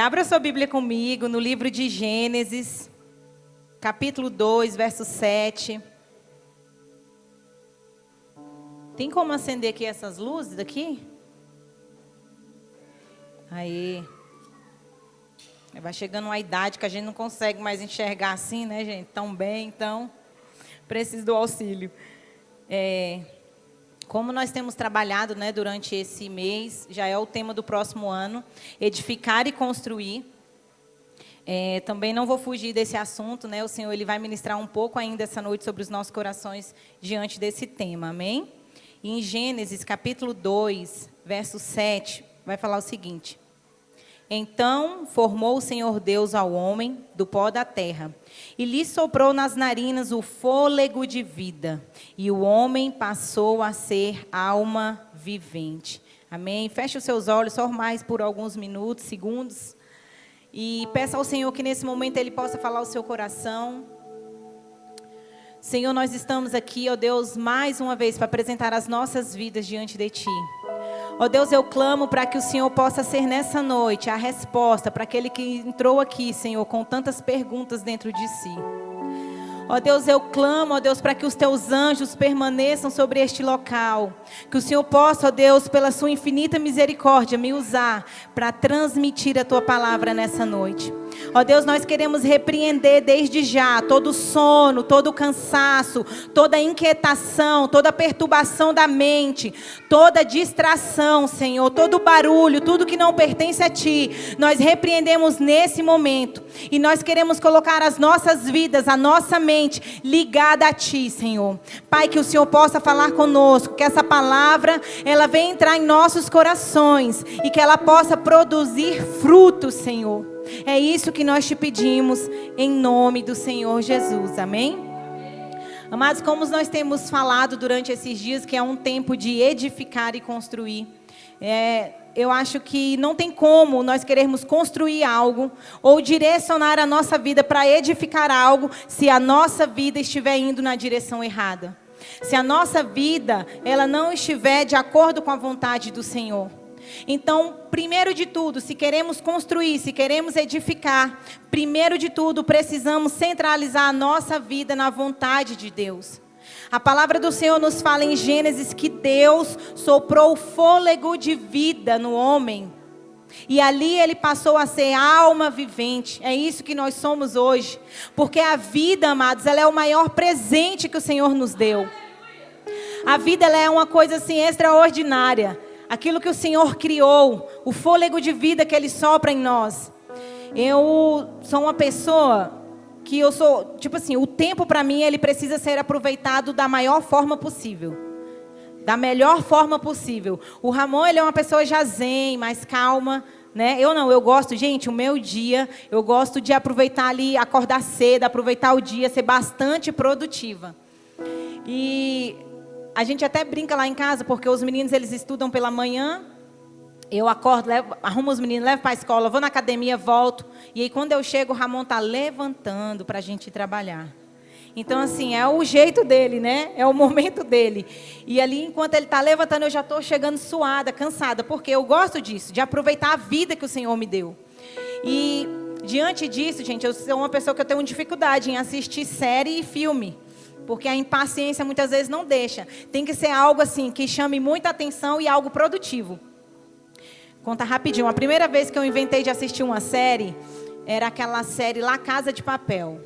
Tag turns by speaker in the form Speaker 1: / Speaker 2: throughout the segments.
Speaker 1: Abra sua Bíblia comigo no livro de Gênesis, capítulo 2, verso 7. Tem como acender aqui essas luzes daqui? Aí. Vai chegando uma idade que a gente não consegue mais enxergar assim, né, gente? Tão bem, então preciso do auxílio. Como nós temos trabalhado, né, durante esse mês, já é o tema do próximo ano, edificar e construir. Também não vou fugir desse assunto, né? O Senhor ele vai ministrar um pouco ainda essa noite sobre os nossos corações diante desse tema, amém? E em Gênesis, capítulo 2, verso 7, vai falar o seguinte: Então formou o Senhor Deus ao homem do pó da terra, e lhe soprou nas narinas o fôlego de vida, e o homem passou a ser alma vivente. Amém? Feche os seus olhos só mais por alguns minutos, segundos, e peça ao Senhor que nesse momento Ele possa falar ao seu coração. Senhor, nós estamos aqui, ó Deus, mais uma vez para apresentar as nossas vidas diante de Ti. Ó Deus, eu clamo para que o Senhor possa ser nessa noite a resposta para aquele que entrou aqui, Senhor, com tantas perguntas dentro de si. Ó Deus, eu clamo, ó Deus, para que os Teus anjos permaneçam sobre este local. Que o Senhor possa, ó Deus, pela Sua infinita misericórdia, me usar para transmitir a Tua palavra nessa noite. Ó Deus, nós queremos repreender desde já todo sono, todo cansaço, toda inquietação, toda perturbação da mente, toda distração, Senhor, todo barulho, tudo que não pertence a Ti. Nós repreendemos nesse momento e nós queremos colocar as nossas vidas, a nossa mente ligada a Ti, Senhor. Pai, que o Senhor possa falar conosco, que essa palavra, ela venha entrar em nossos corações e que ela possa produzir frutos, Senhor. É isso que nós te pedimos em nome do Senhor Jesus, amém? Amados, como nós temos falado durante esses dias, que é um tempo de edificar e construir. Eu acho que não tem como nós querermos construir algo ou direcionar a nossa vida para edificar algo se a nossa vida estiver indo na direção errada. Se a nossa vida ela não estiver de acordo com a vontade do Senhor. Então, primeiro de tudo, se queremos construir, se queremos edificar, primeiro de tudo, precisamos centralizar a nossa vida na vontade de Deus. A palavra do Senhor nos fala em Gênesis que Deus soprou o fôlego de vida no homem. E ali ele passou a ser alma vivente. É isso que nós somos hoje. Porque a vida, amados, ela é o maior presente que o Senhor nos deu. A vida ela é uma coisa assim extraordinária. Aquilo que o Senhor criou, o fôlego de vida que Ele sopra em nós. Eu sou uma pessoa que eu sou, tipo assim, o tempo para mim ele precisa ser aproveitado da maior forma possível. Da melhor forma possível. O Ramon, ele é uma pessoa já zen, mais calma, né? Eu não, eu gosto, gente, o meu dia, eu gosto de aproveitar ali, acordar cedo, aproveitar o dia, ser bastante produtiva. E a gente até brinca lá em casa, porque os meninos, eles estudam pela manhã. Eu acordo, arrumo os meninos, levo para a escola, vou na academia, volto. E aí, quando eu chego, o Ramon está levantando para a gente ir trabalhar. Então, assim, é o jeito dele, né? É o momento dele. E ali, enquanto ele está levantando, eu já estou chegando suada, cansada. Porque eu gosto disso, de aproveitar a vida que o Senhor me deu. E, diante disso, gente, eu sou uma pessoa que eu tenho dificuldade em assistir série e filme. Porque a impaciência muitas vezes não deixa. Tem que ser algo assim, que chame muita atenção e algo produtivo. Conta rapidinho. A primeira vez que eu inventei de assistir uma série, era aquela série La Casa de Papel.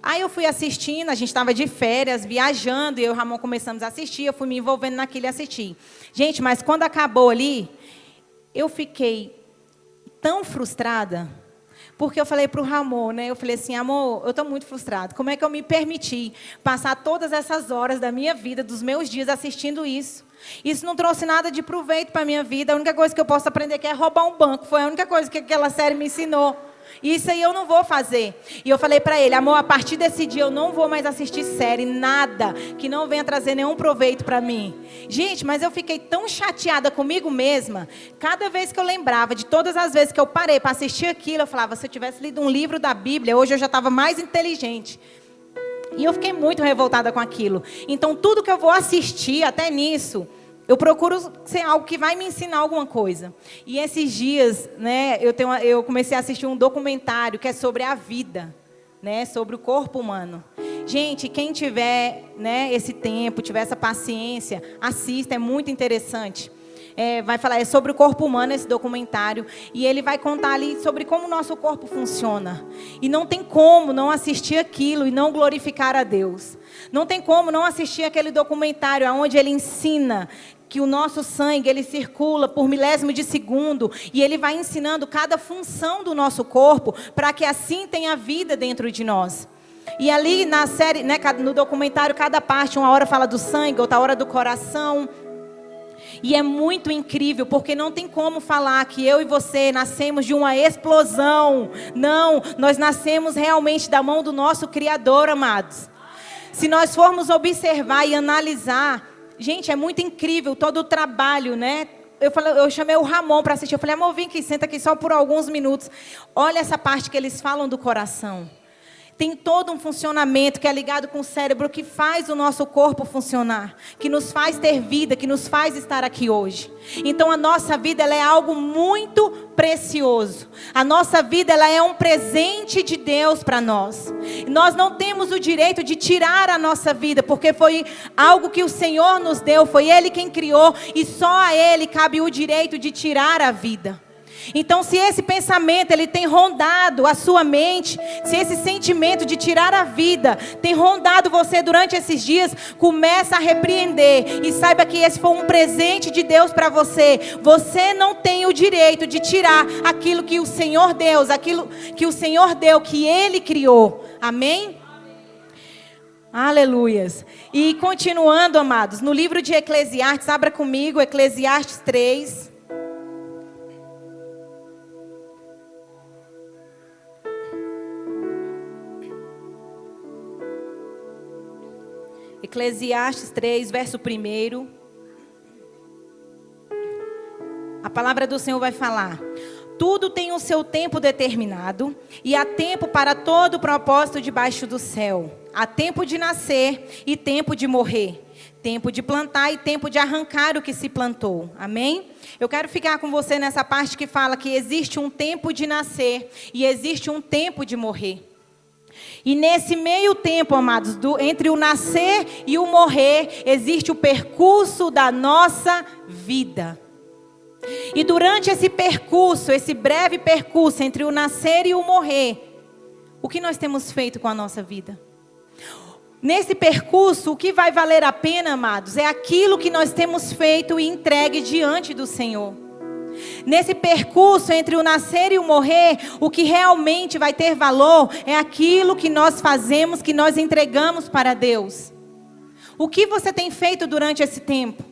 Speaker 1: Aí eu fui assistindo, a gente estava de férias, viajando, e eu e o Ramon começamos a assistir, eu fui me envolvendo naquilo e assisti. Gente, mas quando acabou ali, eu fiquei tão frustrada. Porque eu falei para o Ramon, né? Eu falei assim, amor, eu estou muito frustrado. Como é que eu me permiti passar todas essas horas da minha vida, dos meus dias, assistindo isso? Isso não trouxe nada de proveito para a minha vida. A única coisa que eu posso aprender aqui é roubar um banco. Foi a única coisa que aquela série me ensinou. Isso aí eu não vou fazer. E eu falei para ele, amor, a partir desse dia eu não vou mais assistir série, nada que não venha trazer nenhum proveito para mim. Gente, mas eu fiquei tão chateada comigo mesma. Cada vez que eu lembrava de todas as vezes que eu parei para assistir aquilo, eu falava, se eu tivesse lido um livro da Bíblia, hoje eu já estava mais inteligente. E eu fiquei muito revoltada com aquilo. Então tudo que eu vou assistir, até nisso, Eu procuro ser algo que vai me ensinar alguma coisa. E esses dias, né, eu comecei a assistir um documentário que é sobre a vida, né, sobre o corpo humano. Gente, quem tiver, né, esse tempo, tiver essa paciência, assista, é muito interessante. Vai falar sobre o corpo humano, esse documentário, e ele vai contar ali sobre como o nosso corpo funciona. E não tem como não assistir aquilo e não glorificar a Deus. Não tem como não assistir aquele documentário onde ele ensina que o nosso sangue, ele circula por milésimo de segundo, e ele vai ensinando cada função do nosso corpo, para que assim tenha vida dentro de nós. E ali na série, né, no documentário, cada parte, uma hora fala do sangue, outra hora do coração. E é muito incrível, porque não tem como falar que eu e você nascemos de uma explosão. Não, nós nascemos realmente da mão do nosso Criador, amados. Se nós formos observar e analisar, gente, é muito incrível todo o trabalho, né? Eu chamei o Ramon para assistir. Eu falei, amor, vem aqui, senta aqui só por alguns minutos. Olha essa parte que eles falam do coração. Tem todo um funcionamento que é ligado com o cérebro, que faz o nosso corpo funcionar, que nos faz ter vida, que nos faz estar aqui hoje. Então a nossa vida, ela é algo muito precioso. A nossa vida, ela é um presente de Deus para nós. Nós não temos o direito de tirar a nossa vida, porque foi algo que o Senhor nos deu, foi Ele quem criou, e só a Ele cabe o direito de tirar a vida. Então, se esse pensamento ele tem rondado a sua mente, se esse sentimento de tirar a vida tem rondado você durante esses dias, começa a repreender e saiba que esse foi um presente de Deus para você. Você não tem o direito de tirar aquilo que o Senhor Deus, aquilo que o Senhor deu, que Ele criou. Amém? Aleluias. E continuando, amados, no livro de Eclesiastes, abra comigo, Eclesiastes 3. Eclesiastes 3, verso 1. A palavra do Senhor vai falar: tudo tem o seu tempo determinado, e há tempo para todo o propósito debaixo do céu. Há tempo de nascer e tempo de morrer. Tempo de plantar e tempo de arrancar o que se plantou. Amém? Eu quero ficar com você nessa parte que fala que existe um tempo de nascer e existe um tempo de morrer. E nesse meio tempo, amados, entre o nascer e o morrer, existe o percurso da nossa vida. E durante esse percurso, esse breve percurso entre o nascer e o morrer, o que nós temos feito com a nossa vida? Nesse percurso, o que vai valer a pena, amados, é aquilo que nós temos feito e entregue diante do Senhor. Nesse percurso entre o nascer e o morrer, o que realmente vai ter valor é aquilo que nós fazemos, que nós entregamos para Deus. O que você tem feito durante esse tempo?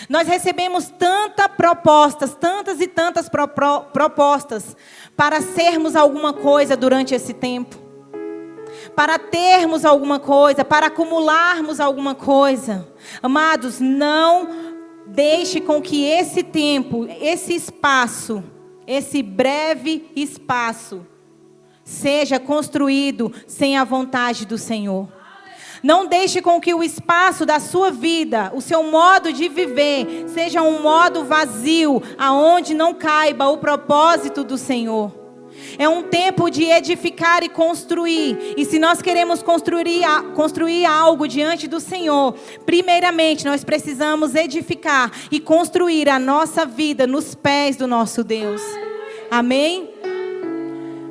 Speaker 1: Nós recebemos tantas e tantas propostas para sermos alguma coisa durante esse tempo. Para termos alguma coisa, para acumularmos alguma coisa. Amados, não deixe com que esse tempo, esse espaço, esse breve espaço, seja construído sem a vontade do Senhor. Não deixe com que o espaço da sua vida, o seu modo de viver, seja um modo vazio, aonde não caiba o propósito do Senhor. É um tempo de edificar e construir. E se nós queremos construir algo diante do Senhor, primeiramente nós precisamos edificar e construir a nossa vida nos pés do nosso Deus. Amém?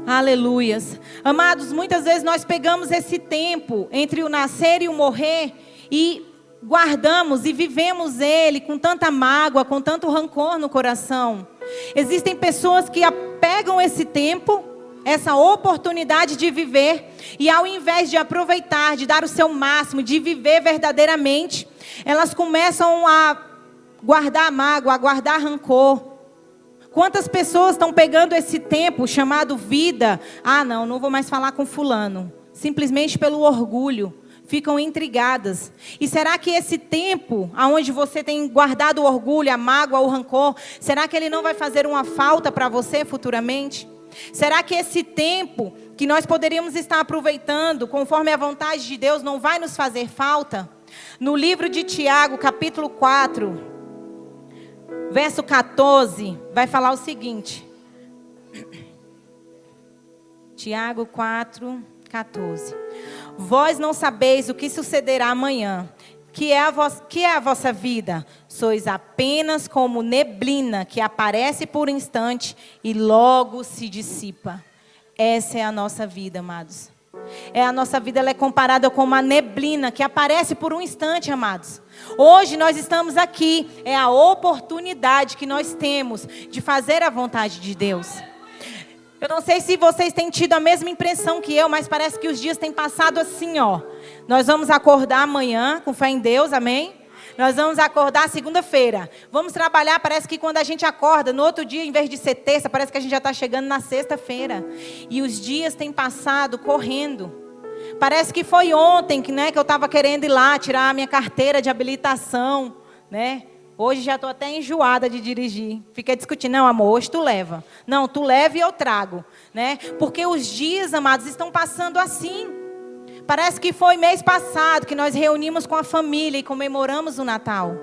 Speaker 1: Aleluias. Amados, muitas vezes nós pegamos esse tempo entre o nascer e o morrer e guardamos e vivemos ele com tanta mágoa, com tanto rancor no coração. Existem pessoas que pegam esse tempo, essa oportunidade de viver, e ao invés de aproveitar, de dar o seu máximo, de viver verdadeiramente, elas começam a guardar mágoa, a guardar rancor. Quantas pessoas estão pegando esse tempo chamado vida? Ah, não vou mais falar com fulano. Simplesmente pelo orgulho. Ficam intrigadas. E será que esse tempo, onde você tem guardado o orgulho, a mágoa, o rancor, será que ele não vai fazer uma falta para você futuramente? Será que esse tempo que nós poderíamos estar aproveitando, conforme a vontade de Deus, não vai nos fazer falta? No livro de Tiago, capítulo 4, verso 14, vai falar o seguinte. Tiago 4, 14. Vós não sabeis o que sucederá amanhã. Que é a vossa vida? Sois apenas como neblina que aparece por um instante e logo se dissipa. Essa é a nossa vida, amados. A nossa vida, ela é comparada com uma neblina que aparece por um instante, amados. Hoje nós estamos aqui, é a oportunidade que nós temos de fazer a vontade de Deus. Eu não sei se vocês têm tido a mesma impressão que eu, mas parece que os dias têm passado assim, ó. Nós vamos acordar amanhã, com fé em Deus, amém? Nós vamos acordar segunda-feira. Vamos trabalhar, parece que quando a gente acorda, no outro dia, em vez de ser terça, parece que a gente já está chegando na sexta-feira. E os dias têm passado correndo. Parece que foi ontem que eu estava querendo ir lá, tirar a minha carteira de habilitação, né? Hoje já estou até enjoada de dirigir. Fica discutindo, não amor, hoje tu leva. Não, tu leva e eu trago, né? Porque os dias, amados, estão passando assim. Parece que foi mês passado que nós reunimos com a família e comemoramos o Natal.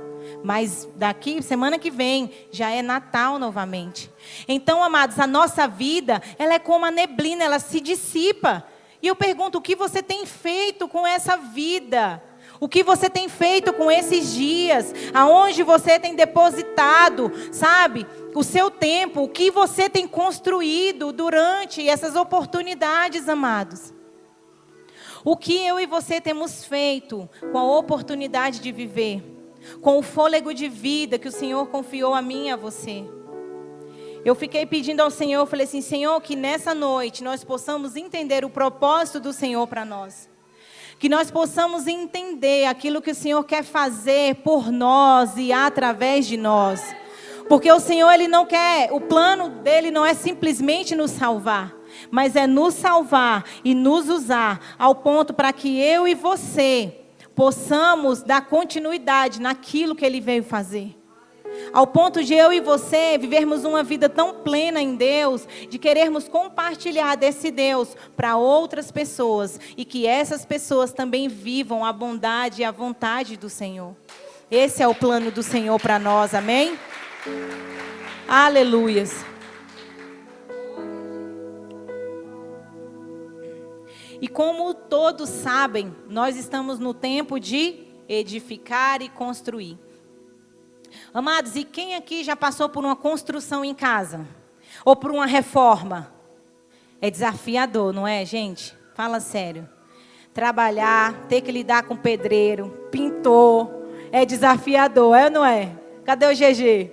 Speaker 1: Mas daqui, semana que vem, já é Natal novamente. Então, amados, a nossa vida, ela é como a neblina, ela se dissipa. E eu pergunto, o que você tem feito com essa vida? O que você tem feito com esses dias? Aonde você tem depositado, sabe, o seu tempo? O que você tem construído durante essas oportunidades, amados? O que eu e você temos feito com a oportunidade de viver? Com o fôlego de vida que o Senhor confiou a mim e a você? Eu fiquei pedindo ao Senhor, eu falei assim, Senhor, que nessa noite nós possamos entender o propósito do Senhor para nós. Que nós possamos entender aquilo que o Senhor quer fazer por nós e através de nós. Porque o Senhor, Ele não quer, o plano dEle não é simplesmente nos salvar, mas é nos salvar e nos usar ao ponto para que eu e você possamos dar continuidade naquilo que Ele veio fazer. Ao ponto de eu e você vivermos uma vida tão plena em Deus, de querermos compartilhar desse Deus para outras pessoas, e que essas pessoas também vivam a bondade e a vontade do Senhor. Esse é o plano do Senhor para nós, amém? Aleluias. E como todos sabem, nós estamos no tempo de edificar e construir. Amados, e quem aqui já passou por uma construção em casa? Ou por uma reforma? É desafiador, não é, gente? Fala sério. Trabalhar, ter que lidar com pedreiro, pintor, é desafiador, é ou não é? Cadê o GG?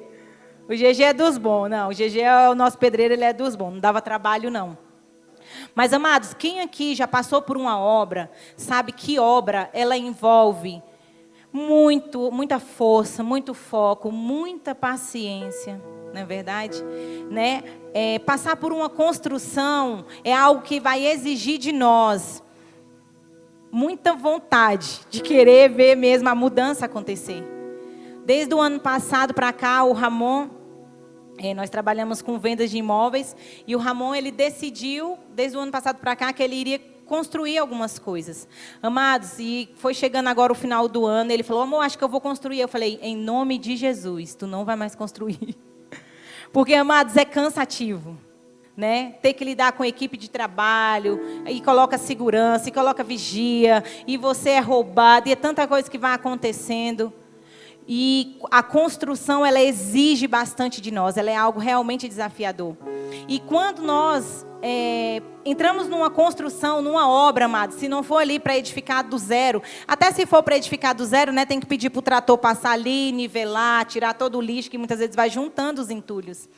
Speaker 1: O GG é dos bons, não. O GG é o nosso pedreiro, ele é dos bons, não dava trabalho não. Mas, amados, quem aqui já passou por uma obra, sabe que obra, ela envolve muita força, muito foco, muita paciência, não é verdade? Né? Passar por uma construção é algo que vai exigir de nós muita vontade de querer ver mesmo a mudança acontecer. Desde o ano passado para cá, o Ramon, nós trabalhamos com vendas de imóveis, e o Ramon, ele decidiu, desde o ano passado para cá, que ele iria construir algumas coisas. Amados, e foi chegando agora o final do ano, ele falou, amor, acho que eu vou construir. Eu falei, em nome de Jesus, tu não vai mais construir. Porque, amados, é cansativo, né? Ter que lidar com a equipe de trabalho, e coloca segurança, e coloca vigia, e você é roubado, e é tanta coisa que vai acontecendo. E a construção, ela exige bastante de nós, ela é algo realmente desafiador. E quando nós entramos numa construção, numa obra, amados, se não for ali para edificar do zero, até se for para edificar do zero, né, tem que pedir para o trator passar ali, nivelar, tirar todo o lixo, que muitas vezes vai juntando os entulhos.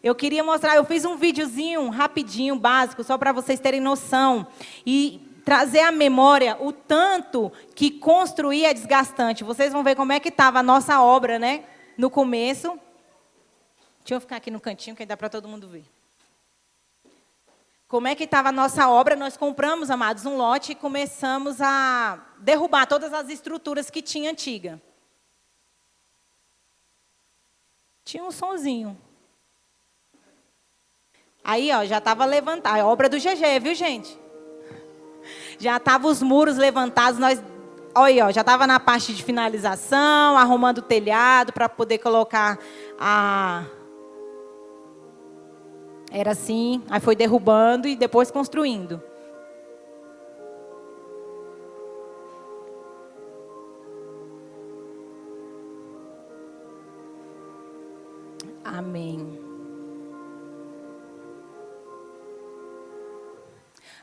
Speaker 1: Eu queria mostrar, eu fiz um videozinho rapidinho, básico, só para vocês terem noção. E trazer à memória o tanto que construir é desgastante. Vocês vão ver como é que estava a nossa obra, né? No começo. Deixa eu ficar aqui no cantinho, que dá para todo mundo ver. Como é que estava a nossa obra? Nós compramos, amados, um lote e começamos a derrubar todas as estruturas que tinha antiga. Tinha um sonzinho. Aí, ó, já estava levantada. A obra do GG, viu, gente? Já estavam os muros levantados, nós, olha, ó, já estava na parte de finalização, arrumando o telhado para poder colocar Era assim, aí foi derrubando e depois construindo. Amém.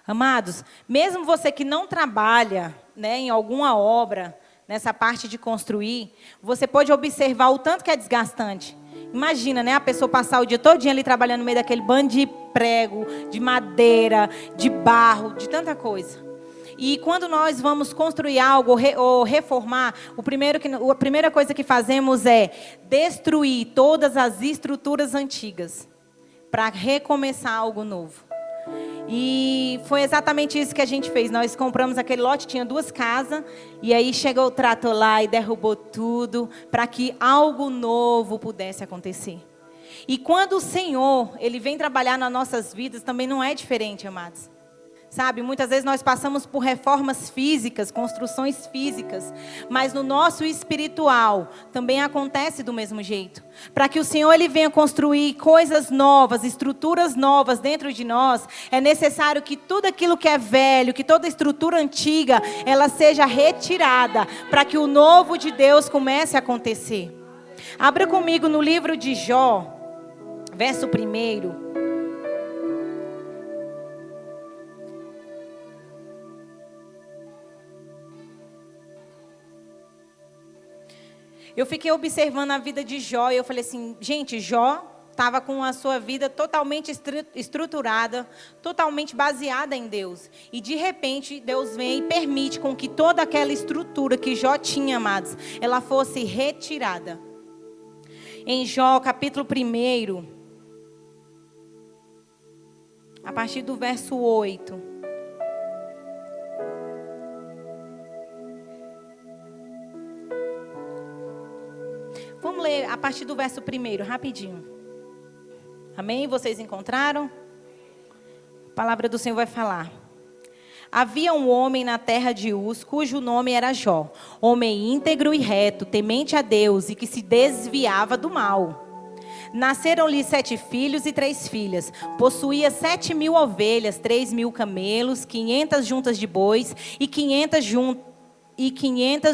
Speaker 1: Amados, mesmo você que não trabalha, né, em alguma obra, nessa parte de construir, você pode observar o tanto que é desgastante. Imagina, né, a pessoa passar o dia todinho ali trabalhando no meio daquele bando de prego, de madeira, de barro, de tanta coisa. E quando nós vamos construir algo ou reformar, a primeira coisa que fazemos é destruir todas as estruturas antigas para recomeçar algo novo. E foi exatamente isso que a gente fez. Nós compramos aquele lote, tinha 2 casas, e aí chegou o trator lá e derrubou tudo para que algo novo pudesse acontecer. E quando o Senhor, Ele vem trabalhar nas nossas vidas, também não é diferente, amados. Sabe, muitas vezes nós passamos por reformas físicas, construções físicas, mas no nosso espiritual também acontece do mesmo jeito. Para que o Senhor Ele venha construir coisas novas, estruturas novas dentro de nós, é necessário que tudo aquilo que é velho, que toda estrutura antiga, ela seja retirada, para que o novo de Deus comece a acontecer. Abra comigo no livro de Jó, verso 1. Eu fiquei observando a vida de Jó e eu falei assim, gente, Jó estava com a sua vida totalmente estruturada, totalmente baseada em Deus. E de repente, Deus vem e permite com que toda aquela estrutura que Jó tinha, amados, ela fosse retirada. Em Jó, capítulo 1, a partir do verso 8. Vamos ler a partir do verso 1, rapidinho. Amém? Vocês encontraram? A palavra do Senhor vai falar. Havia um homem na terra de Uz, cujo nome era Jó. Homem íntegro e reto, temente a Deus e que se desviava do mal. Nasceram-lhe 7 filhos e 3 filhas. Possuía 7.000 ovelhas, 3.000 camelos, 500 juntas de bois e 500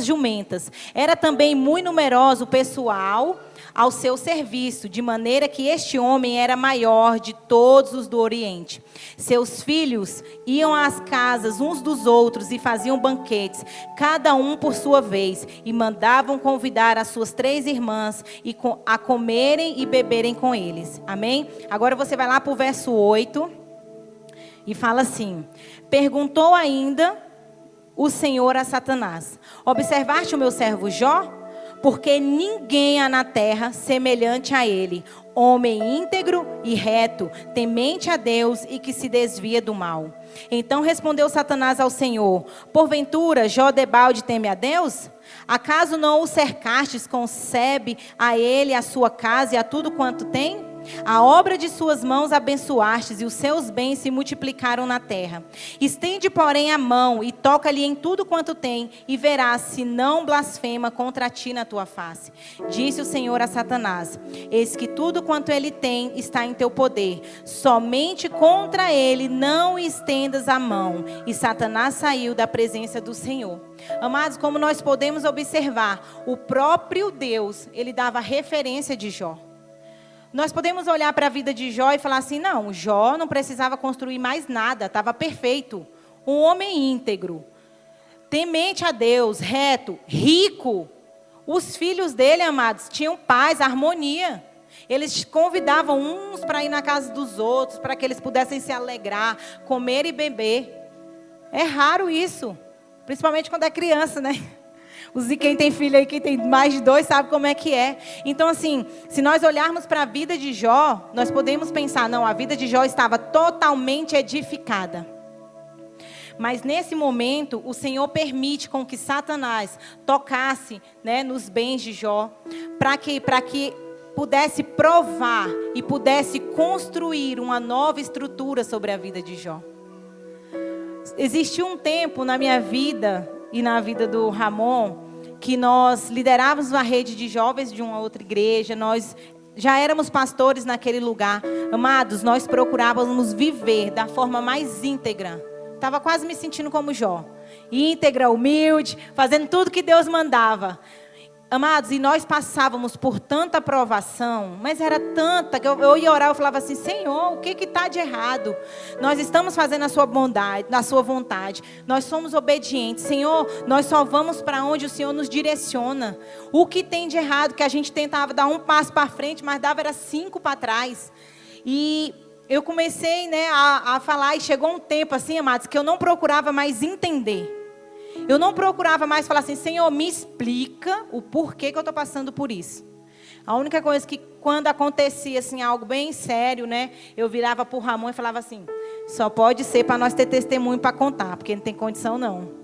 Speaker 1: jumentas. Era também muito numeroso o pessoal ao seu serviço, de maneira que este homem era maior de todos os do Oriente. Seus filhos iam às casas uns dos outros e faziam banquetes, cada um por sua vez, e mandavam convidar as suas 3 irmãs a comerem e beberem com eles. Amém? Agora você vai lá para o verso 8 e fala assim: perguntou ainda o Senhor a Satanás: observaste o meu servo Jó? Porque ninguém há na terra semelhante a ele, homem íntegro e reto, temente a Deus e que se desvia do mal. Então respondeu Satanás ao Senhor: porventura Jó debalde teme a Deus? Acaso não o cercastes, concebe a ele, a sua casa e a tudo quanto tem? A obra de suas mãos abençoastes e os seus bens se multiplicaram na terra. Estende, porém, a mão e toca-lhe em tudo quanto tem, e verás se não blasfema contra ti na tua face. Disse o Senhor a Satanás: eis que tudo quanto ele tem está em teu poder, somente contra ele não estendas a mão. E Satanás saiu da presença do Senhor. Amados, como nós podemos observar, o próprio Deus, ele dava referência de Jó. Nós podemos olhar para a vida de Jó e falar assim: não, Jó não precisava construir mais nada, estava perfeito. Um homem íntegro, temente a Deus, reto, rico. Os filhos dele, amados, tinham paz, harmonia. Eles convidavam uns para ir na casa dos outros, para que eles pudessem se alegrar, comer e beber. É raro isso, principalmente quando é criança, né? Quem tem filho aí, quem tem mais de 2, sabe como é que é. Então, assim, se nós olharmos para a vida de Jó, nós podemos pensar: não, a vida de Jó estava totalmente edificada. Mas nesse momento, o Senhor permite com que Satanás tocasse, né, nos bens de Jó, para que pudesse provar e pudesse construir uma nova estrutura sobre a vida de Jó. Existiu um tempo na minha vida e na vida do Ramon, que nós liderávamos uma rede de jovens de uma outra igreja. Nós já éramos pastores naquele lugar. Amados, nós procurávamos viver da forma mais íntegra. Estava quase me sentindo como Jó. Íntegra, humilde, fazendo tudo que Deus mandava. Amados, e nós passávamos por tanta provação, mas era tanta, que eu ia orar, eu falava assim, Senhor, o que está de errado? Nós estamos fazendo a sua bondade, a sua vontade, nós somos obedientes, Senhor, nós só vamos para onde o Senhor nos direciona. O que tem de errado, que a gente tentava dar um passo para frente, mas dava era 5 para trás. E eu comecei, a falar, e chegou um tempo assim, amados, que eu não procurava mais entender. Eu não procurava mais falar assim, Senhor, me explica o porquê que eu estou passando por isso. A única coisa que quando acontecia assim, algo bem sério, eu virava para o Ramon e falava assim, só pode ser para nós ter testemunho para contar, porque não tem condição não.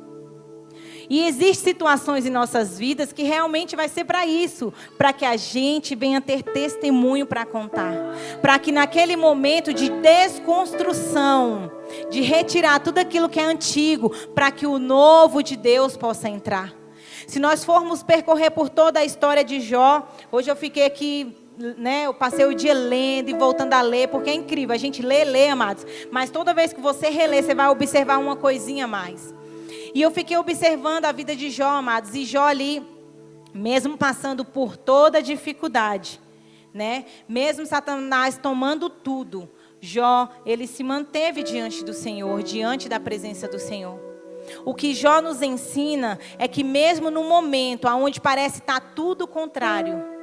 Speaker 1: E existem situações em nossas vidas que realmente vai ser para isso, para que a gente venha ter testemunho para contar, para que naquele momento de desconstrução, de retirar tudo aquilo que é antigo, para que o novo de Deus possa entrar. Se nós formos percorrer por toda a história de Jó, hoje eu fiquei aqui, eu passei o dia lendo e voltando a ler, porque é incrível, a gente lê, amados, mas toda vez que você relê, você vai observar uma coisinha a mais. E eu fiquei observando a vida de Jó, amados. E Jó ali, mesmo passando por toda a dificuldade, mesmo Satanás tomando tudo, Jó, ele se manteve diante do Senhor, diante da presença do Senhor. O que Jó nos ensina é que mesmo no momento onde parece estar tudo contrário,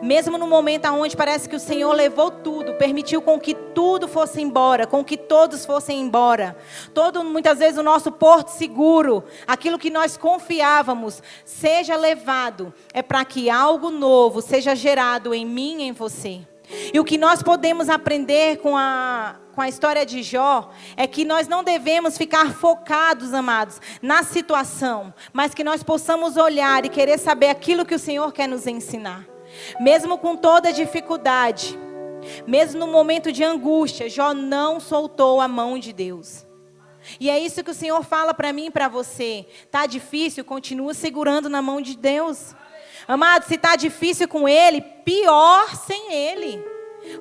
Speaker 1: mesmo no momento onde parece que o Senhor levou tudo, permitiu com que tudo fosse embora, com que todos fossem embora, muitas vezes o nosso porto seguro, aquilo que nós confiávamos, seja levado, é para que algo novo seja gerado em mim e em você. E o que nós podemos aprender com a história de Jó é que nós não devemos ficar focados, amados, na situação, mas que nós possamos olhar e querer saber aquilo que o Senhor quer nos ensinar. Mesmo com toda dificuldade, mesmo no momento de angústia, Jó não soltou a mão de Deus. E é isso que o Senhor fala para mim e para você. Está difícil? Continua segurando na mão de Deus. Amado, se está difícil com Ele, pior sem Ele.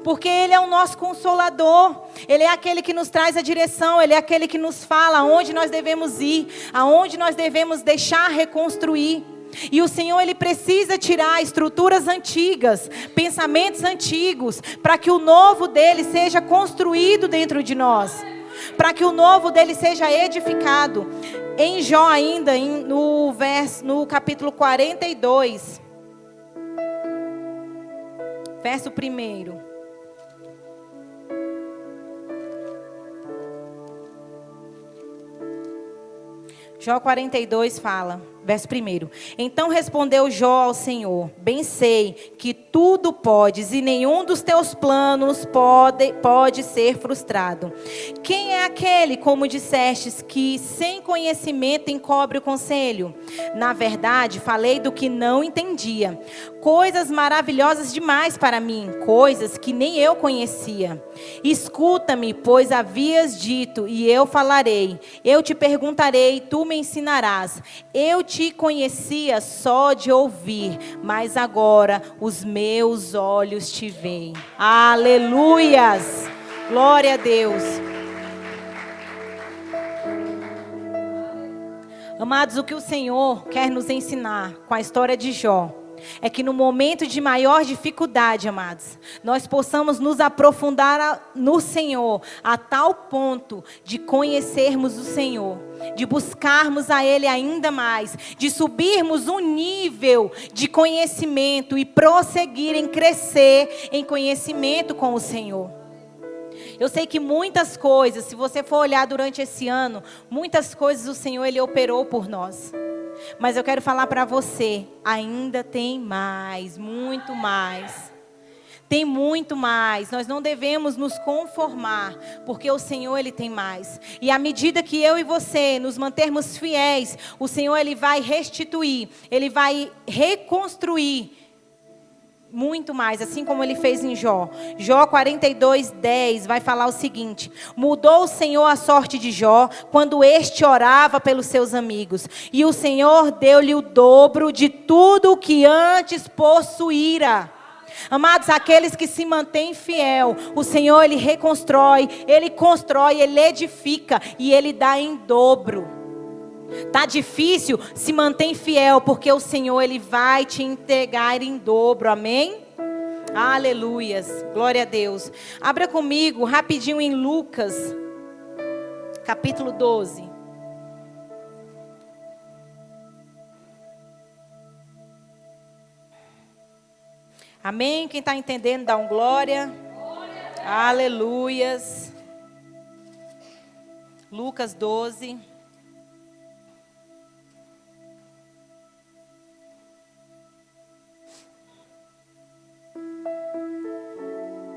Speaker 1: Porque Ele é o nosso consolador. Ele é aquele que nos traz a direção. Ele é aquele que nos fala aonde nós devemos ir, aonde nós devemos deixar reconstruir. E o Senhor, Ele precisa tirar estruturas antigas, pensamentos antigos, para que o novo dEle seja construído dentro de nós, para que o novo dEle seja edificado. Em Jó ainda, no capítulo 42, verso 1. Jó 42 fala, verso 1. Então respondeu Jó ao Senhor, bem sei que tudo podes e nenhum dos teus planos pode ser frustrado. Quem é aquele, como dissestes, que sem conhecimento encobre o conselho? Na verdade, falei do que não entendia. Coisas maravilhosas demais para mim, coisas que nem eu conhecia. Escuta-me, pois havias dito, e eu falarei. Eu te perguntarei, tu me ensinarás. Eu te conhecia só de ouvir, mas agora os meus olhos te veem. Aleluias! Glória a Deus. Amados, o que o Senhor quer nos ensinar com a história de Jó é que no momento de maior dificuldade, amados, nós possamos nos aprofundar no Senhor a tal ponto de conhecermos o Senhor, de buscarmos a Ele ainda mais, de subirmos um nível de conhecimento e prosseguir em crescer em conhecimento com o Senhor. Eu sei que muitas coisas, se você for olhar durante esse ano, muitas coisas o Senhor, Ele operou por nós. Mas eu quero falar para você, ainda tem mais, muito mais. Tem muito mais. Nós não devemos nos conformar, porque o Senhor, Ele tem mais. E à medida que eu e você nos mantermos fiéis, o Senhor, Ele vai restituir, Ele vai reconstruir muito mais, assim como Ele fez em Jó. Jó 42:10 vai falar o seguinte: mudou o Senhor a sorte de Jó, quando este orava pelos seus amigos, e o Senhor deu-lhe o dobro de tudo o que antes possuíra. Amados, aqueles que se mantêm fiel, o Senhor, Ele reconstrói, Ele constrói, Ele edifica e Ele dá em dobro. Tá difícil? Se mantém fiel, porque o Senhor, Ele vai te entregar em dobro, amém? Aleluias, glória a Deus. Abra comigo rapidinho em Lucas, capítulo 12. Amém? Quem está entendendo, dá um glória. Aleluias. Lucas 12.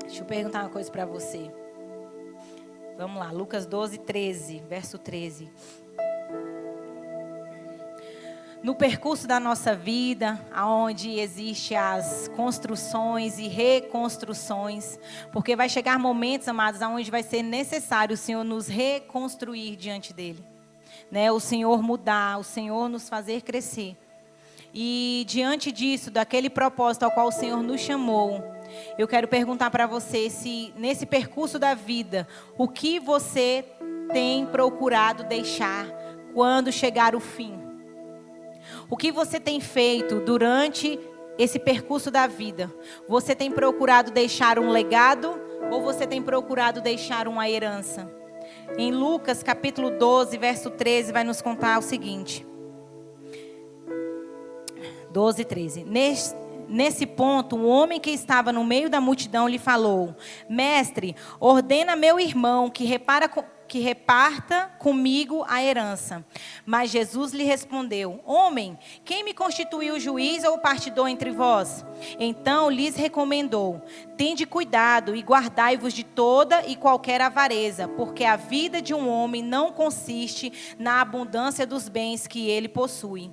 Speaker 1: Deixa eu perguntar uma coisa para você. Vamos lá, Lucas 12, 13, verso 13. No percurso da nossa vida, onde existem as construções e reconstruções, porque vai chegar momentos, amados, onde vai ser necessário o Senhor nos reconstruir diante dEle. Né? O Senhor mudar, o Senhor nos fazer crescer. E diante disso, daquele propósito ao qual o Senhor nos chamou, eu quero perguntar para você se nesse percurso da vida, o que você tem procurado deixar quando chegar o fim? O que você tem feito durante esse percurso da vida? Você tem procurado deixar um legado ou você tem procurado deixar uma herança? Em Lucas capítulo 12, verso 13, vai nos contar o seguinte. 12, 13. Nesse ponto, um homem que estava no meio da multidão lhe falou: Mestre, ordena meu irmão que reparta comigo a herança. Mas Jesus lhe respondeu: Homem, quem me constituiu juiz ou partidor entre vós? Então lhes recomendou: Tende cuidado e guardai-vos de toda e qualquer avareza, porque a vida de um homem não consiste na abundância dos bens que ele possui.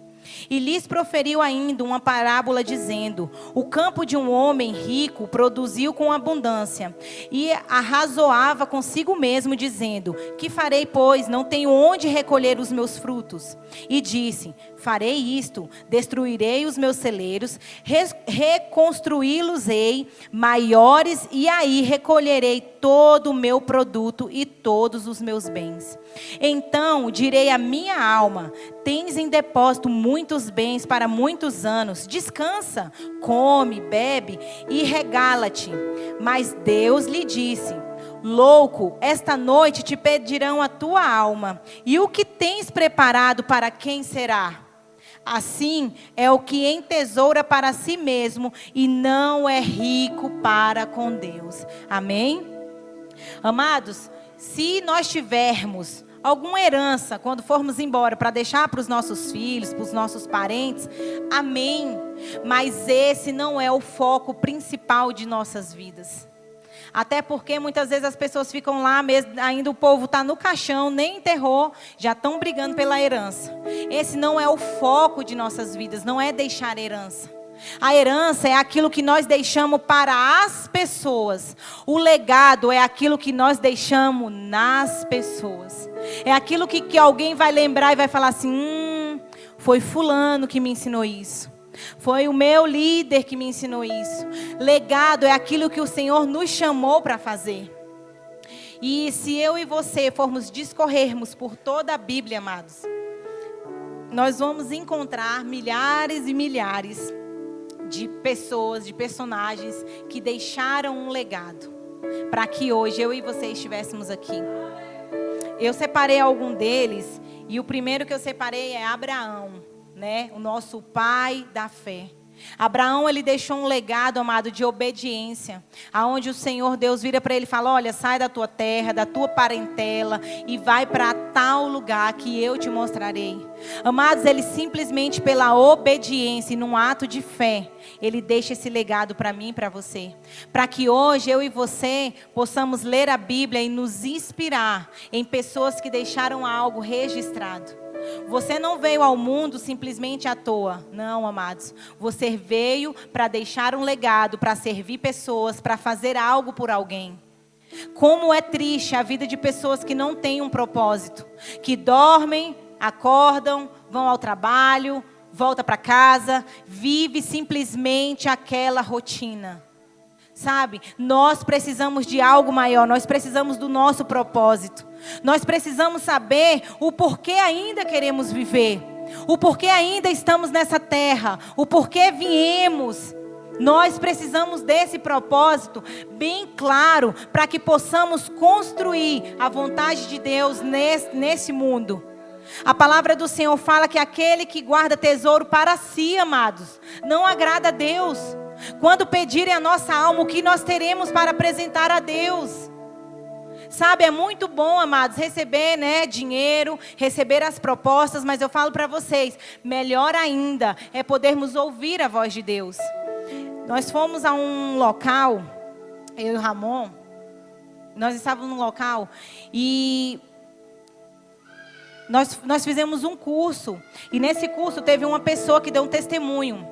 Speaker 1: E lhes proferiu ainda uma parábola dizendo: o campo de um homem rico produziu com abundância. E arrazoava consigo mesmo dizendo: que farei, pois? Não tenho onde recolher os meus frutos. E disse: farei isto, destruirei os meus celeiros, reconstruí-los-ei maiores, e aí recolherei todo o meu produto e todos os meus bens. Então direi à minha alma: tens em depósito muitos bens para muitos anos, descansa, come, bebe e regala-te. Mas Deus lhe disse: louco, esta noite te pedirão a tua alma, e o que tens preparado para quem será? Assim é o que entesoura para si mesmo e não é rico para com Deus. Amém? Amados, se nós tivermos alguma herança quando formos embora para deixar para os nossos filhos, para os nossos parentes, amém. Mas esse não é o foco principal de nossas vidas. Até porque muitas vezes as pessoas ficam lá, mesmo, ainda o povo está no caixão, nem enterrou, já estão brigando pela herança. Esse não é o foco de nossas vidas, não é deixar herança. A herança é aquilo que nós deixamos para as pessoas. O legado é aquilo que nós deixamos nas pessoas. É aquilo que alguém vai lembrar e vai falar assim: foi fulano que me ensinou isso. Foi o meu líder que me ensinou isso. Legado é aquilo que o Senhor nos chamou para fazer. E se eu e você formos discorrermos por toda a Bíblia, amados, nós vamos encontrar milhares e milhares de pessoas, de personagens que deixaram um legado para que hoje eu e você estivéssemos aqui. Eu separei algum deles e o primeiro que eu separei é Abraão, né? O nosso pai da fé. Abraão, ele deixou um legado, amado, de obediência, aonde o Senhor Deus vira para ele e fala: olha, sai da tua terra, da tua parentela e vai para tal lugar que eu te mostrarei. Amados, ele simplesmente pela obediência e num ato de fé, ele deixa esse legado para mim e para você, para que hoje eu e você possamos ler a Bíblia e nos inspirar em pessoas que deixaram algo registrado. Você não veio ao mundo simplesmente à toa. Não, amados. Você veio para deixar um legado, para servir pessoas, para fazer algo por alguém. Como é triste a vida de pessoas que não têm um propósito. Que dormem, acordam, vão ao trabalho, voltam para casa, vive simplesmente aquela rotina. Sabe? Nós precisamos de algo maior, nós precisamos do nosso propósito. Nós precisamos saber o porquê ainda queremos viver, o porquê ainda estamos nessa terra, o porquê viemos. Nós precisamos desse propósito bem claro para que possamos construir a vontade de Deus nesse mundo. A palavra do Senhor fala que aquele que guarda tesouro para si, amados, não agrada a Deus. Quando pedirem a nossa alma, o que nós teremos para apresentar a Deus? Sabe, é muito bom, amados, receber, dinheiro, receber as propostas, mas eu falo para vocês, melhor ainda é podermos ouvir a voz de Deus. Nós fomos a um local, eu e o Ramon, nós estávamos num local e nós fizemos um curso. E nesse curso teve uma pessoa que deu um testemunho.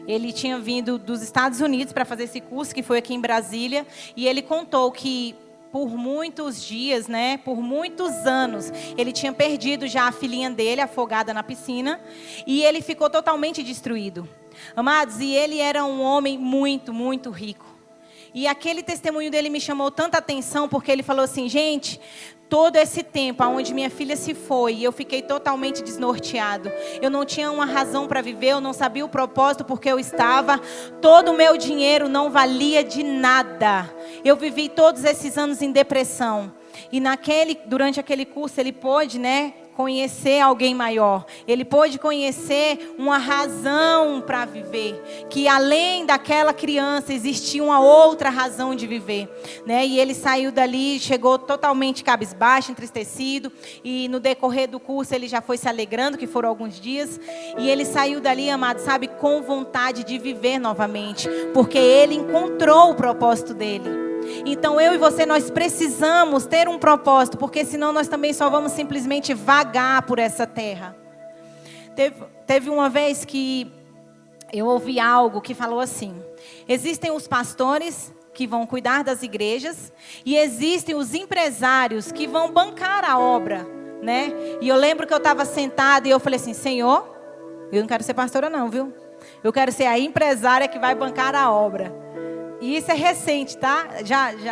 Speaker 1: Ele tinha vindo dos Estados Unidos para fazer esse curso, que foi aqui em Brasília. E ele contou que por muitos dias, por muitos anos, ele tinha perdido já a filhinha dele, afogada na piscina. E ele ficou totalmente destruído. Amados, e ele era um homem muito, muito rico. E aquele testemunho dele me chamou tanta atenção, porque ele falou assim, gente, todo esse tempo onde minha filha se foi, eu fiquei totalmente desnorteado. Eu não tinha uma razão para viver, eu não sabia o propósito porque eu estava. Todo o meu dinheiro não valia de nada. Eu vivi todos esses anos em depressão. E durante aquele curso ele pôde, conhecer alguém maior. Ele pôde conhecer uma razão para viver. Que além daquela criança existia uma outra razão de viver. E ele saiu dali, chegou totalmente cabisbaixo, entristecido. E no decorrer do curso ele já foi se alegrando, que foram alguns dias. E ele saiu dali, amado, sabe, com vontade de viver novamente. Porque ele encontrou o propósito dele. Então eu e você, nós precisamos ter um propósito, porque senão nós também só vamos simplesmente vagar por essa terra. Teve uma vez que eu ouvi algo que falou assim: existem os pastores que vão cuidar das igrejas e existem os empresários que vão bancar a obra, E eu lembro que eu estava sentada e eu falei assim, Senhor, eu não quero ser pastora não, viu? Eu quero ser a empresária que vai bancar a obra. E isso é recente, tá?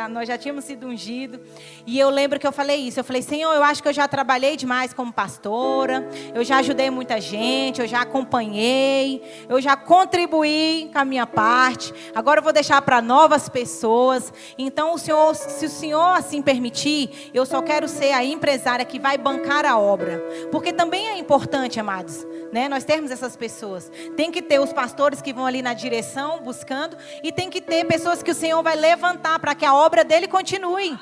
Speaker 1: Nós já tínhamos sido ungidos. E eu lembro que eu falei isso. Eu falei, Senhor, eu acho que eu já trabalhei demais como pastora. Eu já ajudei muita gente. Eu já acompanhei. Eu já contribuí com a minha parte. Agora eu vou deixar para novas pessoas. Então, se o Senhor assim permitir, eu só quero ser a empresária que vai bancar a obra. Porque também é importante, amados, nós termos essas pessoas. Tem que ter os pastores que vão ali na direção, buscando. E tem que ter pessoas que o Senhor vai levantar para que a obra dele continue,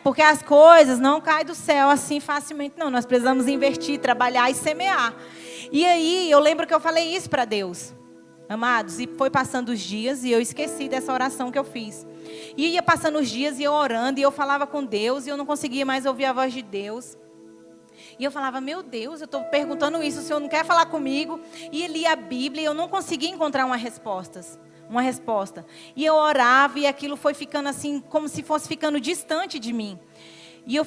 Speaker 1: Porque as coisas não caem do céu assim facilmente, não. Nós precisamos investir, trabalhar e semear. E aí, eu lembro que eu falei isso para Deus, amados, e foi passando os dias e eu esqueci dessa oração que eu fiz. E ia passando os dias e eu orando e eu falava com Deus e eu não conseguia mais ouvir a voz de Deus. E eu falava, meu Deus, eu estou perguntando isso, o Senhor não quer falar comigo? E eu lia a Bíblia e eu não conseguia encontrar uma resposta. E eu orava e aquilo foi ficando assim, como se fosse ficando distante de mim. E eu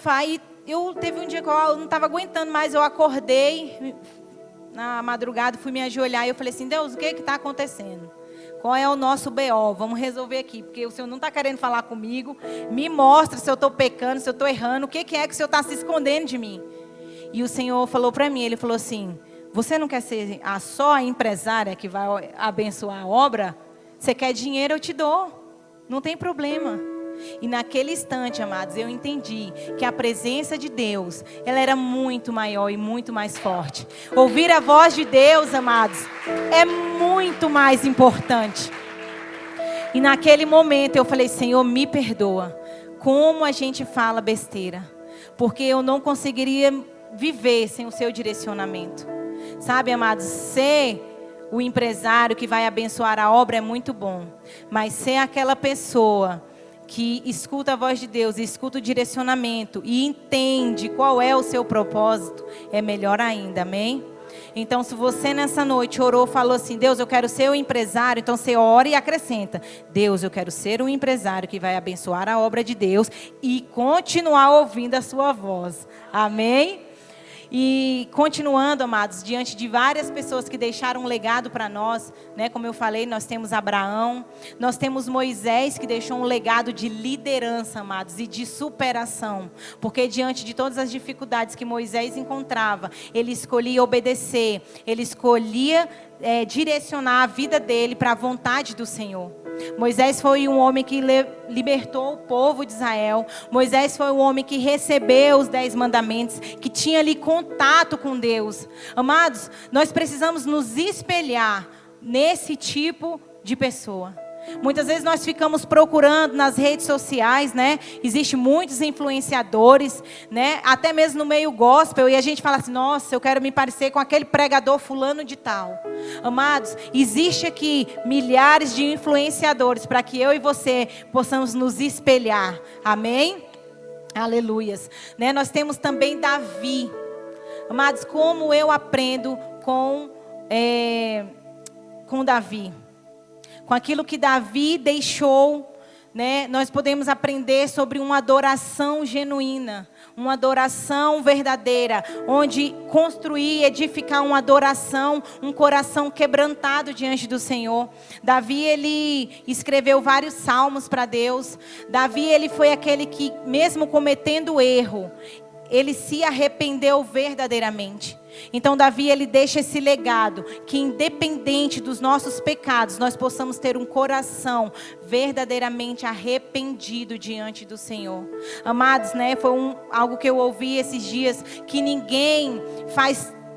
Speaker 1: teve um dia que eu não estava aguentando mais, eu acordei na madrugada, fui me ajoelhar e eu falei assim, Deus, o que está acontecendo? Qual é o nosso BO? Vamos resolver aqui, porque o Senhor não está querendo falar comigo. Me mostra se eu estou pecando, se eu estou errando, o que é que o Senhor está se escondendo de mim? E o Senhor falou para mim, Ele falou assim, você não quer ser só a empresária que vai abençoar a obra? Você quer dinheiro, eu te dou. Não tem problema. E naquele instante, amados, eu entendi que a presença de Deus, ela era muito maior e muito mais forte. Ouvir a voz de Deus, amados, é muito mais importante. E naquele momento eu falei, Senhor, me perdoa. Como a gente fala besteira. Porque eu não conseguiria viver sem o seu direcionamento. Sabe, amados, ser o empresário que vai abençoar a obra é muito bom. Mas ser aquela pessoa que escuta a voz de Deus, escuta o direcionamento e entende qual é o seu propósito, é melhor ainda, amém? Então, se você nessa noite orou, falou assim, Deus, eu quero ser o empresário, então você ora e acrescenta, Deus, eu quero ser o empresário que vai abençoar a obra de Deus e continuar ouvindo a sua voz, amém? E continuando, amados, diante de várias pessoas que deixaram um legado para nós, né? Como eu falei, nós temos Abraão, nós temos Moisés, que deixou um legado de liderança, amados, e de superação. Porque diante de todas as dificuldades que Moisés encontrava, ele escolhia obedecer, ele escolhia direcionar a vida dele para a vontade do Senhor. Moisés foi um homem que libertou o povo de Israel. Moisés foi um homem que recebeu os 10 mandamentos, que tinha ali contato com Deus. Amados, nós precisamos nos espelhar nesse tipo de pessoa. Muitas vezes nós ficamos procurando nas redes sociais, né? Existem muitos influenciadores, né? Até mesmo no meio gospel, e a gente fala assim: nossa, eu quero me parecer com aquele pregador fulano de tal. Amados, existe aqui milhares de influenciadores para que eu e você possamos nos espelhar. Amém? Aleluias. Né? Nós temos também Davi. Amados, como eu aprendo com Davi? Com aquilo que Davi deixou, né? Nós podemos aprender sobre uma adoração genuína, uma adoração verdadeira, onde construir, edificar uma adoração, um coração quebrantado diante do Senhor. Davi, ele escreveu vários salmos para Deus. Davi, ele foi aquele que, mesmo cometendo erro, ele se arrependeu verdadeiramente. Então Davi, ele deixa esse legado, que independente dos nossos pecados, nós possamos ter um coração verdadeiramente arrependido diante do Senhor. Amados, né, foi algo que eu ouvi esses dias, que ninguém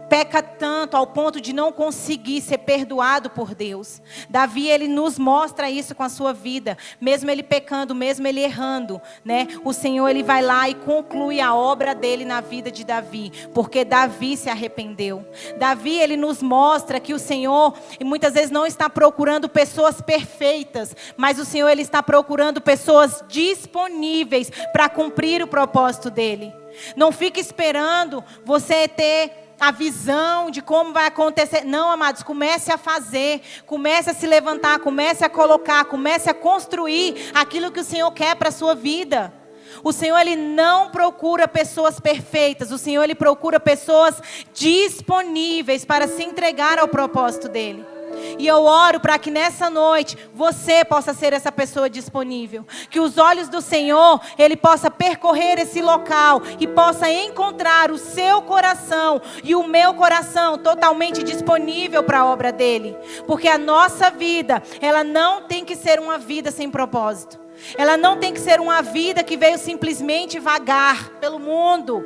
Speaker 1: peca tanto ao ponto de não conseguir ser perdoado por Deus. Davi, ele nos mostra isso com a sua vida. Mesmo ele pecando, mesmo ele errando, né? O Senhor, ele vai lá e conclui a obra dele na vida de Davi. Porque Davi se arrependeu. Davi, ele nos mostra que o Senhor, e muitas vezes não está procurando pessoas perfeitas, mas o Senhor, ele está procurando pessoas disponíveis para cumprir o propósito dele. Não fique esperando você ter a visão de como vai acontecer. Não, amados, comece a fazer, comece a se levantar, comece a colocar, comece a construir aquilo que o Senhor quer para a sua vida. O Senhor, ele não procura pessoas perfeitas, o Senhor, ele procura pessoas disponíveis para se entregar ao propósito dele. E eu oro para que nessa noite você possa ser essa pessoa disponível. Que os olhos do Senhor, ele possa percorrer esse local e possa encontrar o seu coração e o meu coração totalmente disponível para a obra dele. Porque a nossa vida, ela não tem que ser uma vida sem propósito. Ela não tem que ser uma vida que veio simplesmente vagar pelo mundo.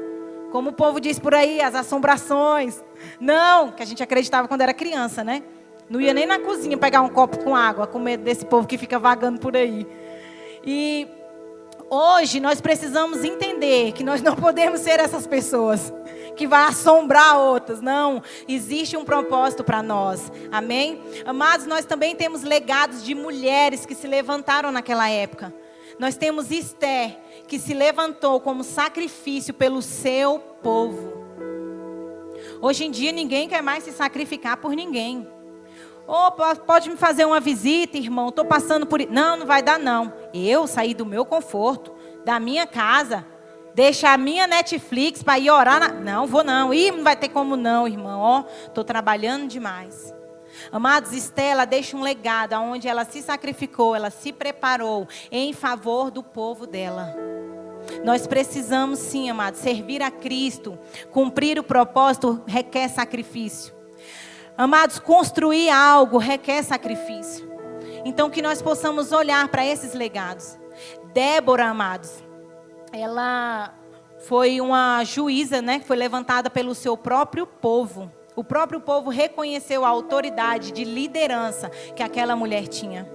Speaker 1: Como o povo diz por aí, as assombrações. Não, que a gente acreditava quando era criança, né? Não ia nem na cozinha pegar um copo com água, com medo desse povo que fica vagando por aí. E hoje nós precisamos entender que nós não podemos ser essas pessoas que vai assombrar outras. Não, existe um propósito para nós. Amém? Amados, nós também temos legados de mulheres que se levantaram naquela época. Nós temos Esther, que se levantou como sacrifício pelo seu povo. Hoje em dia ninguém quer mais se sacrificar por ninguém. Oh, pode me fazer uma visita, irmão, estou passando por isso. Não, não vai dar não. Eu saí do meu conforto, da minha casa, deixar a minha Netflix para ir orar. Não, vou não. Ih, não vai ter como não, irmão. Ó, estou trabalhando demais. Amados, Estela deixa um legado onde ela se sacrificou, ela se preparou em favor do povo dela. Nós precisamos sim, amados, servir a Cristo, cumprir o propósito requer sacrifício. Amados, construir algo requer sacrifício. Então que nós possamos olhar para esses legados. Débora, amados, ela foi uma juíza, né? Que foi levantada pelo seu próprio povo. O próprio povo reconheceu a autoridade de liderança que aquela mulher tinha.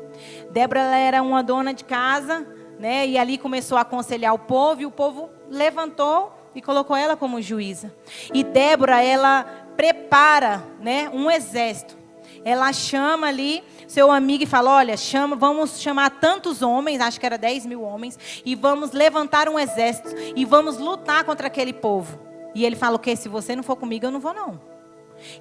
Speaker 1: Débora, ela era uma dona de casa, né? E ali começou a aconselhar o povo, e o povo levantou e colocou ela como juíza. E Débora, ela prepara, né, um exército. Ela chama ali seu amigo e fala: olha, vamos chamar tantos homens, acho que era 10.000 homens, e vamos levantar um exército e vamos lutar contra aquele povo. E ele fala: o quê? Se você não for comigo, eu não vou não.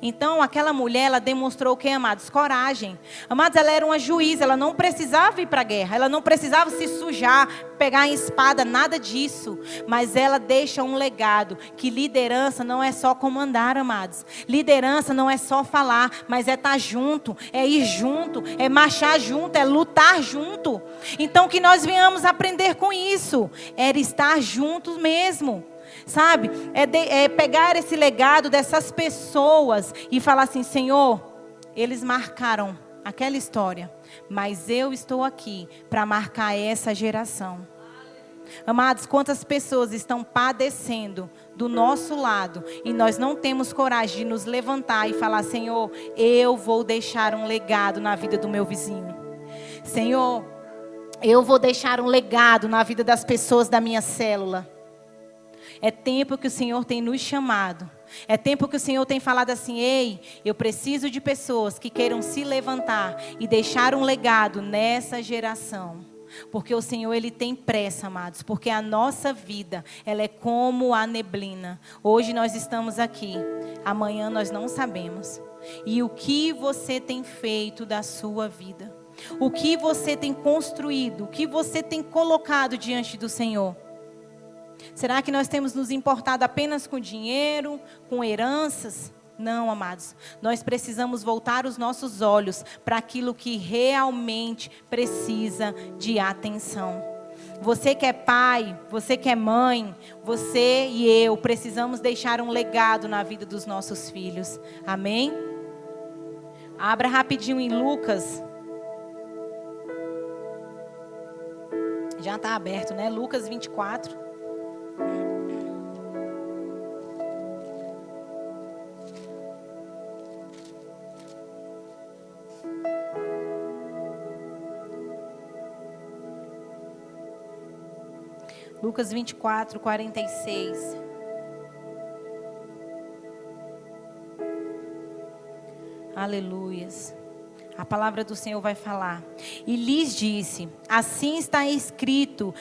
Speaker 1: Então, aquela mulher, ela demonstrou o que, amados? Coragem. Amados, ela era uma juíza, ela não precisava ir para a guerra, ela não precisava se sujar, pegar em espada, nada disso. Mas ela deixa um legado, que liderança não é só comandar, amados. Liderança não é só falar, mas é estar junto, é ir junto, é marchar junto, é lutar junto. Então, que nós venhamos aprender com isso, era estar juntos mesmo. Sabe, é pegar esse legado dessas pessoas e falar assim: Senhor, eles marcaram aquela história, mas eu estou aqui para marcar essa geração. Amados, quantas pessoas estão padecendo do nosso lado e nós não temos coragem de nos levantar e falar: Senhor, eu vou deixar um legado na vida do meu vizinho. Senhor, eu vou deixar um legado na vida das pessoas da minha célula. É tempo que o Senhor tem nos chamado. É tempo que o Senhor tem falado assim: ei, eu preciso de pessoas que queiram se levantar e deixar um legado nessa geração. Porque o Senhor, Ele tem pressa, amados. Porque a nossa vida, ela é como a neblina. Hoje nós estamos aqui, amanhã nós não sabemos. E o que você tem feito da sua vida? O que você tem construído? O que você tem colocado diante do Senhor? Será que nós temos nos importado apenas com dinheiro, com heranças? Não, amados. Nós precisamos voltar os nossos olhos para aquilo que realmente precisa de atenção. Você que é pai, você que é mãe, você e eu precisamos deixar um legado na vida dos nossos filhos. Amém? Abra rapidinho em Lucas. Já está aberto, né? Lucas 24. Lucas 24, 46. Aleluias. A palavra do Senhor vai falar. E lhes disse: assim está escrito,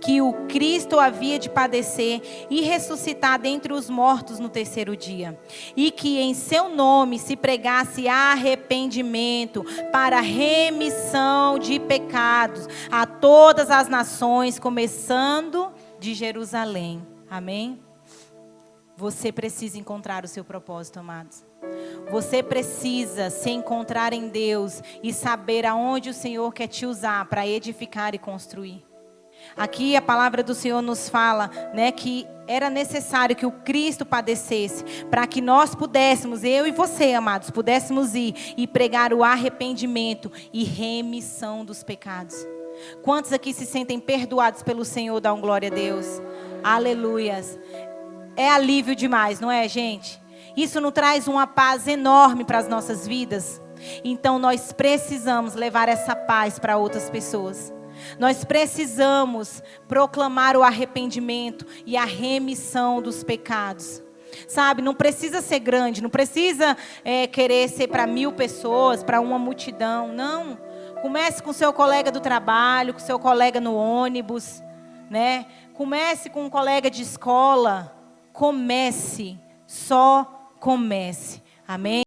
Speaker 1: que o Cristo havia de padecer e ressuscitar dentre os mortos no terceiro dia, e que em seu nome se pregasse arrependimento para remissão de pecados a todas as nações, começando de Jerusalém. Amém? Você precisa encontrar o seu propósito, amados. Você precisa se encontrar em Deus e saber aonde o Senhor quer te usar para edificar e construir. Aqui a palavra do Senhor nos fala, né, que era necessário que o Cristo padecesse para que nós pudéssemos, eu e você, amados, pudéssemos ir e pregar o arrependimento e remissão dos pecados. Quantos aqui se sentem perdoados pelo Senhor? Dão glória a Deus. Aleluias. É alívio demais, não é, gente? Isso nos traz uma paz enorme para as nossas vidas. Então nós precisamos levar essa paz para outras pessoas. Nós precisamos proclamar o arrependimento e a remissão dos pecados. Sabe, não precisa ser grande, não precisa querer ser para 1000 pessoas, para uma multidão. Não, comece com seu colega do trabalho, com seu colega no ônibus, né? Comece com um colega de escola. Comece, só comece. Amém?